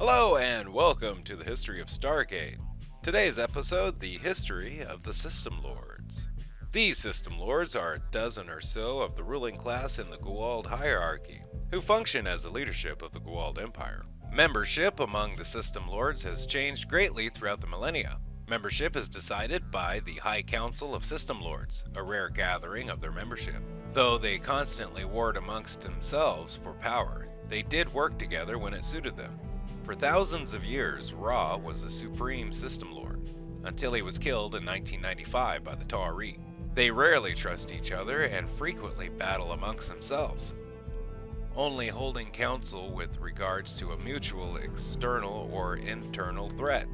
Hello and welcome to the history of Stargate. Today's episode, the history of the System Lords. These System Lords are a dozen or so of the ruling class in the goa'uld hierarchy, who function as the leadership of the goa'uld Empire. Membership among the System Lords has changed greatly throughout the millennia. Membership is decided by the High Council of System Lords, a rare gathering of their membership. Though they constantly warred amongst themselves for power, they did work together when it suited them. For thousands of years, Ra was the supreme System Lord, until he was killed in 1995 by the Ta'ari. They rarely trust each other and frequently battle amongst themselves, only holding council with regards to a mutual external or internal threat.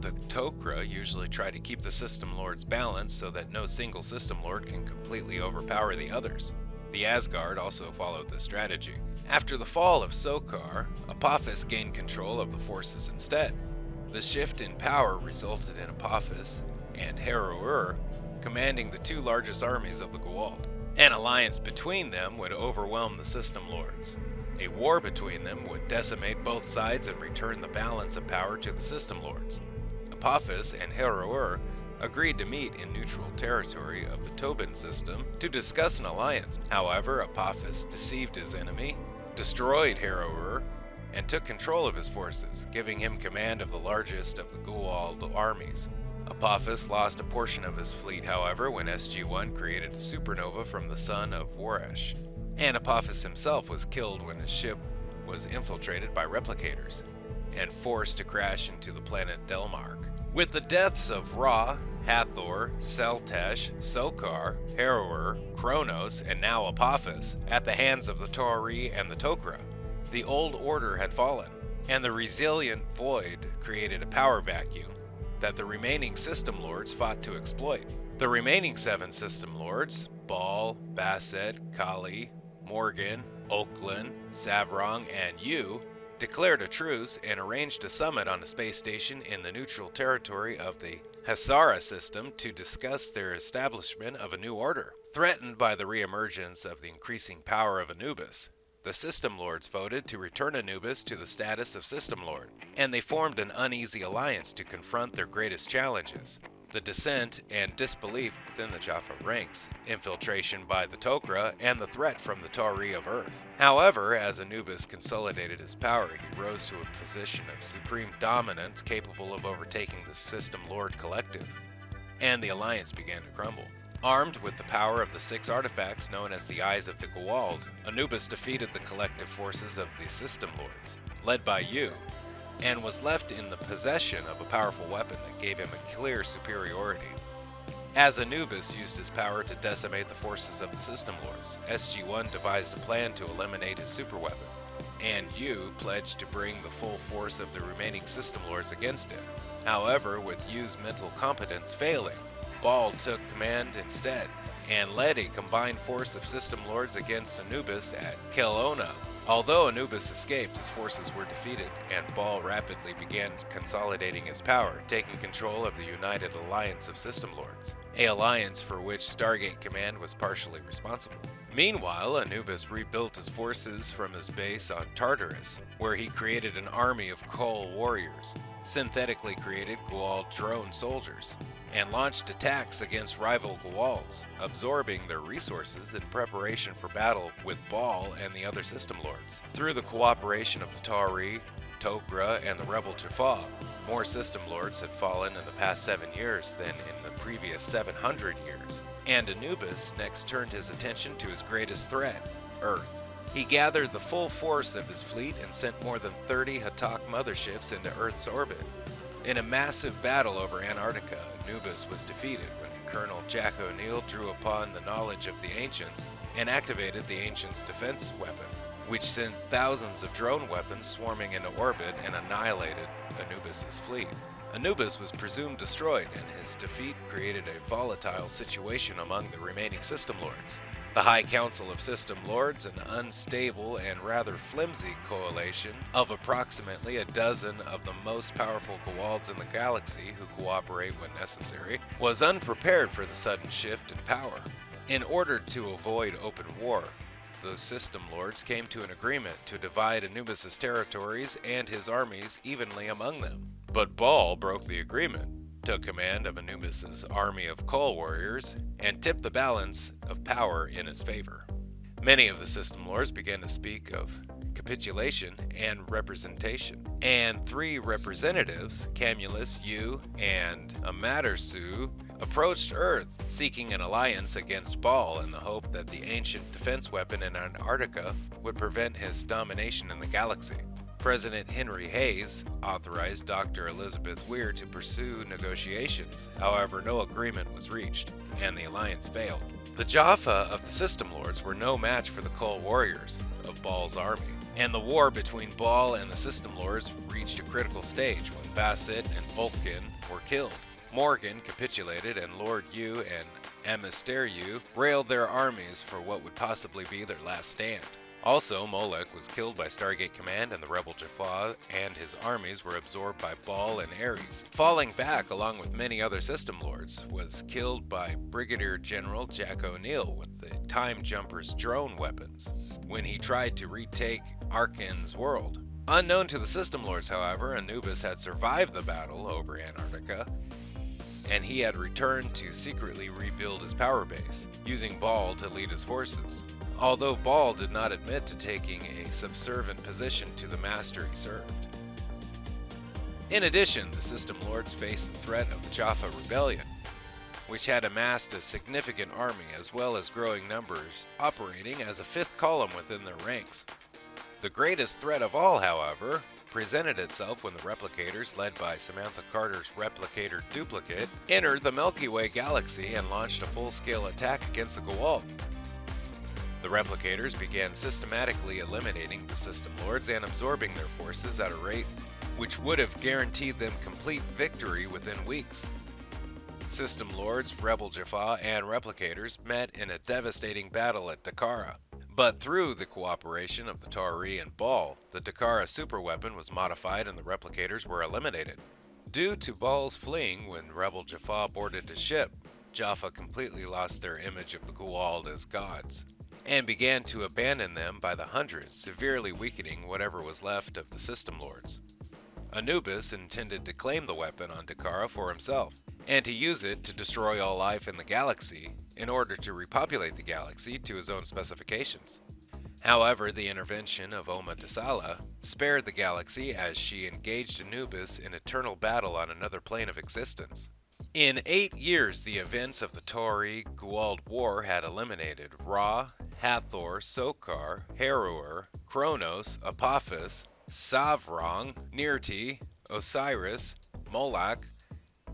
The Tok'ra usually try to keep the System Lords balanced so that no single System Lord can completely overpower the others. The Asgard also followed this strategy. After the fall of Sokar, Apophis gained control of the forces instead. The shift in power resulted in Apophis and Heru commanding the two largest armies of the goa'uld. An alliance between them would overwhelm the System Lords. A war between them would decimate both sides and return the balance of power to the System Lords. Apophis and Heru agreed to meet in neutral territory of the Tobin system to discuss an alliance. However, Apophis deceived his enemy, destroyed Heru, and took control of his forces, giving him command of the largest of the goa'uld armies. Apophis lost a portion of his fleet, however, when SG1 created a supernova from the sun of Voresh, and Apophis himself was killed when his ship was infiltrated by Replicators and forced to crash into the planet Delmark. With the deaths of Ra, Hathor, Seltesh, Sokar, Heru, Kronos, and now Apophis at the hands of the Ta'ari and the Tok'ra, the old order had fallen, and the resilient void created a power vacuum that the remaining System Lords fought to exploit. The remaining 7 System Lords, Baal, Basset, Kali, Morgan, Oakland, Savrong, and Yu, declared a truce and arranged a summit on a space station in the neutral territory of the Hasara system to discuss their establishment of a new order. Threatened by the reemergence of the increasing power of Anubis, the System Lords voted to return Anubis to the status of System Lord, and they formed an uneasy alliance to confront their greatest challenges: the dissent and disbelief within the Jaffa ranks, infiltration by the Tok'ra, and the threat from the Ta'ari of Earth. However, as Anubis consolidated his power, he rose to a position of supreme dominance capable of overtaking the System Lord collective, and the alliance began to crumble. Armed with the power of the 6 artifacts known as the Eyes of the goa'uld, Anubis defeated the collective forces of the System Lords, led by Yu, and was left in the possession of a powerful weapon that gave him a clear superiority. As Anubis used his power to decimate the forces of the System Lords, SG1 devised a plan to eliminate his superweapon, and Yu pledged to bring the full force of the remaining System Lords against him. However, with Yu's mental competence failing, Baal took command instead, and led a combined force of System Lords against Anubis at Kelowna. Although Anubis escaped, his forces were defeated, and Baal rapidly began consolidating his power, taking control of the United Alliance of System Lords, an alliance for which Stargate Command was partially responsible. Meanwhile, Anubis rebuilt his forces from his base on Tartarus, where he created an army of Kol warriors, synthetically created goa'uld drone soldiers, and launched attacks against rival goa'ulds, absorbing their resources in preparation for battle with Baal and the other System Lords. Through the cooperation of the Ta'ari, Tok'ra, and the rebel Jaffa, more System Lords had fallen in the past 7 years than in the previous 700 years, and Anubis next turned his attention to his greatest threat, Earth. He gathered the full force of his fleet and sent more than 30 Hatak motherships into Earth's orbit. In a massive battle over Antarctica, Anubis was defeated when Colonel Jack O'Neill drew upon the knowledge of the Ancients and activated the Ancients' defense weapon, which sent thousands of drone weapons swarming into orbit and annihilated Anubis' fleet. Anubis was presumed destroyed, and his defeat created a volatile situation among the remaining System Lords. The High Council of System Lords, an unstable and rather flimsy coalition of approximately a dozen of the most powerful goa'ulds in the galaxy who cooperate when necessary, was unprepared for the sudden shift in power. In order to avoid open war, the System Lords came to an agreement to divide Anubis' territories and his armies evenly among them. But Baal broke the agreement, took command of Anubis' army of coal warriors, and tipped the balance of power in his favor. Many of the System Lords began to speak of capitulation and representation, and 3 representatives, Camulus, Yu, and Amaterasu, approached Earth, seeking an alliance against Baal in the hope that the ancient defense weapon in Antarctica would prevent his domination in the galaxy. President Henry Hayes authorized Dr. Elizabeth Weir to pursue negotiations. However, no agreement was reached, and the alliance failed. The Jaffa of the System Lords were no match for the Coal Warriors of Baal's army, and the war between Baal and the System Lords reached a critical stage when Basset and Vulcan were killed. Morgan capitulated, and Lord Yu and Amister railed their armies for what would possibly be their last stand. Also, Molech was killed by Stargate Command, and the rebel Jaffa and his armies were absorbed by Baal and Ares. Falling back, along with many other System Lords, was killed by Brigadier General Jack O'Neill with the Time Jumper's drone weapons when he tried to retake Arkan's world. Unknown to the System Lords, however, Anubis had survived the battle over Antarctica, and he had returned to secretly rebuild his power base, using Baal to lead his forces. Although Baal did not admit to taking a subservient position to the master he served. In addition, the System Lords faced the threat of the Jaffa Rebellion, which had amassed a significant army as well as growing numbers, operating as a 5th column within their ranks. The greatest threat of all, however, presented itself when the Replicators, led by Samantha Carter's Replicator duplicate, entered the Milky Way galaxy and launched a full-scale attack against the goa'uld. The Replicators began systematically eliminating the System Lords and absorbing their forces at a rate which would have guaranteed them complete victory within weeks. System Lords, Rebel Jaffa, and Replicators met in a devastating battle at Dakara. But through the cooperation of the Tauri and Baal, the Dakara superweapon was modified and the Replicators were eliminated. Due to Baal's fleeing when Rebel Jaffa boarded his ship, Jaffa completely lost their image of the goa'uld as gods, and began to abandon them by the hundreds, severely weakening whatever was left of the System Lords. Anubis intended to claim the weapon on Dakara for himself, and to use it to destroy all life in the galaxy in order to repopulate the galaxy to his own specifications. However, the intervention of Oma Dasala spared the galaxy as she engaged Anubis in eternal battle on another plane of existence. In 8 years, the events of the Tauri goa'uld War had eliminated Ra, Hathor, Sokar, Heru'ur, Kronos, Apophis, Savrong, Nirti, Osiris, Moloch,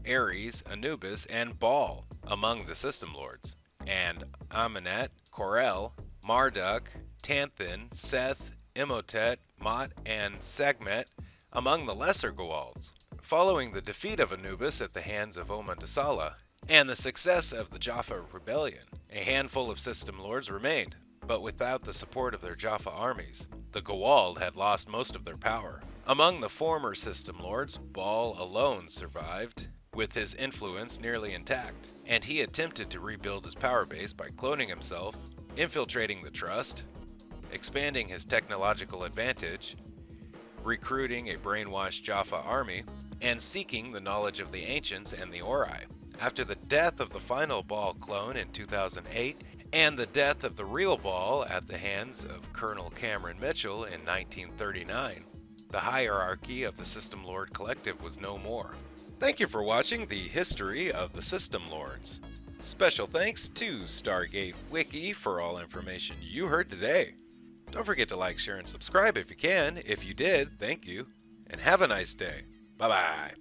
Ares, Anubis, and Baal among the System Lords, and Amenet, Korel, Marduk, Tanthan, Seth, Imhotep, Mot, and Sekhmet among the lesser goa'ulds. Following the defeat of Anubis at the hands of Oma Dasala and the success of the Jaffa Rebellion, a handful of System Lords remained, but without the support of their Jaffa armies. The goa'uld had lost most of their power. Among the former System Lords, Baal alone survived, with his influence nearly intact, and he attempted to rebuild his power base by cloning himself, infiltrating the Trust, expanding his technological advantage, recruiting a brainwashed Jaffa army, and seeking the knowledge of the Ancients and the Ori. After the death of the final Baal clone in 2008, and the death of the real Baal at the hands of Colonel Cameron Mitchell in 1939, the hierarchy of the System Lord Collective was no more. Thank you for watching the history of the System Lords. Special thanks to Stargate Wiki for all information you heard today. Don't forget to like, share, and subscribe if you can. If you did, thank you, and have a nice day. Bye-bye.